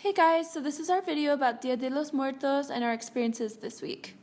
Hey guys, so this is our video about Dia de los Muertos and our experiences this week.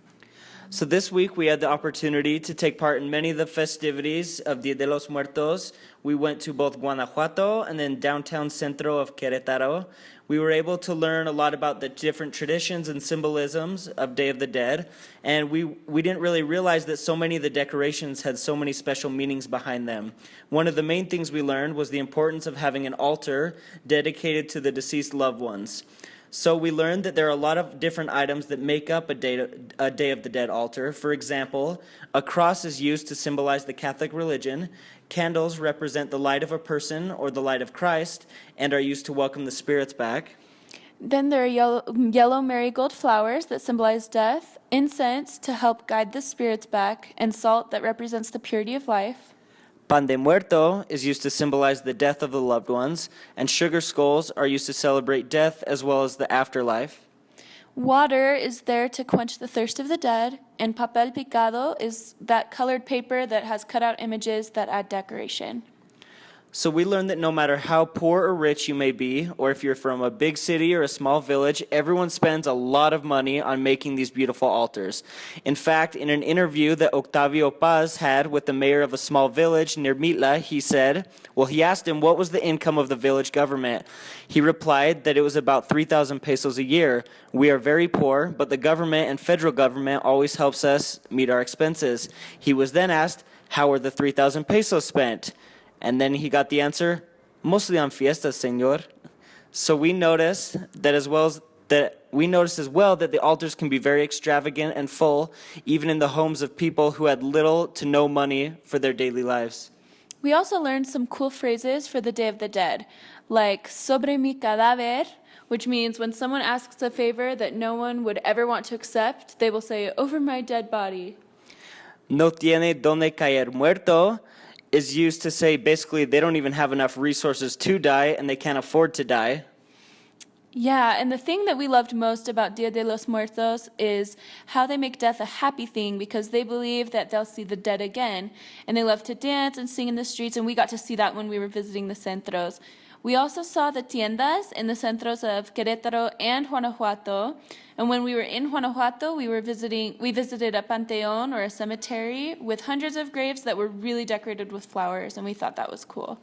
So this week we had the opportunity to take part in many of the festivities of Dia de los Muertos. We went to both Guanajuato and then downtown centro of Querétaro. We were able to learn a lot about the different traditions and symbolisms of Day of the Dead, and we didn't really realize that so many of the decorations had so many special meanings behind them. One of the main things we learned was the importance of having an altar dedicated to the deceased loved ones. So we learned that there are a lot of different items that make up a Day of the Dead altar. For example, a cross is used to symbolize the Catholic religion. Candles represent the light of a person or the light of Christ and are used to welcome the spirits back. Then there are yellow marigold flowers that symbolize death, incense to help guide the spirits back, and salt that represents the purity of life. Pan de Muerto is used to symbolize the death of the loved ones, and sugar skulls are used to celebrate death as well as the afterlife. Water is there to quench the thirst of the dead, and papel picado is that colored paper that has cut out images that add decoration. So we learned that no matter how poor or rich you may be, or if you're from a big city or a small village, everyone spends a lot of money on making these beautiful altars. In fact, in an interview that Octavio Paz had with the mayor of a small village near Mitla, he asked him what was the income of the village government. He replied that it was about 3,000 pesos a year. We are very poor, but the government and federal government always helps us meet our expenses. He was then asked, how are the 3,000 pesos spent? And then he got the answer, mostly on fiestas, señor. So we noticed as well that the altars can be very extravagant and full, even in the homes of people who had little to no money for their daily lives. We also learned some cool phrases for the Day of the Dead, like sobre mi cadáver, which means when someone asks a favor that no one would ever want to accept, they will say, over my dead body. No tiene donde caer muerto is used to say basically they don't even have enough resources to die and they can't afford to die. Yeah, and the thing that we loved most about Dia de los Muertos is how they make death a happy thing because they believe that they'll see the dead again. And they love to dance and sing in the streets, and we got to see that when we were visiting the centros. We also saw the tiendas in the centros of Querétaro and Guanajuato. And when we were in Guanajuato, we visited a panteón or a cemetery with hundreds of graves that were really decorated with flowers, and we thought that was cool.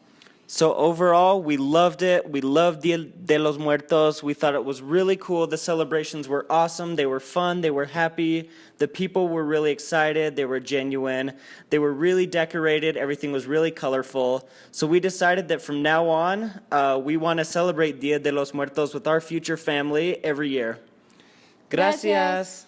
So overall, we loved it. We loved Dia de los Muertos. We thought it was really cool. The celebrations were awesome. They were fun. They were happy. The people were really excited. They were genuine. They were really decorated. Everything was really colorful. So we decided that from now on, we want to celebrate Dia de los Muertos with our future family every year. Gracias.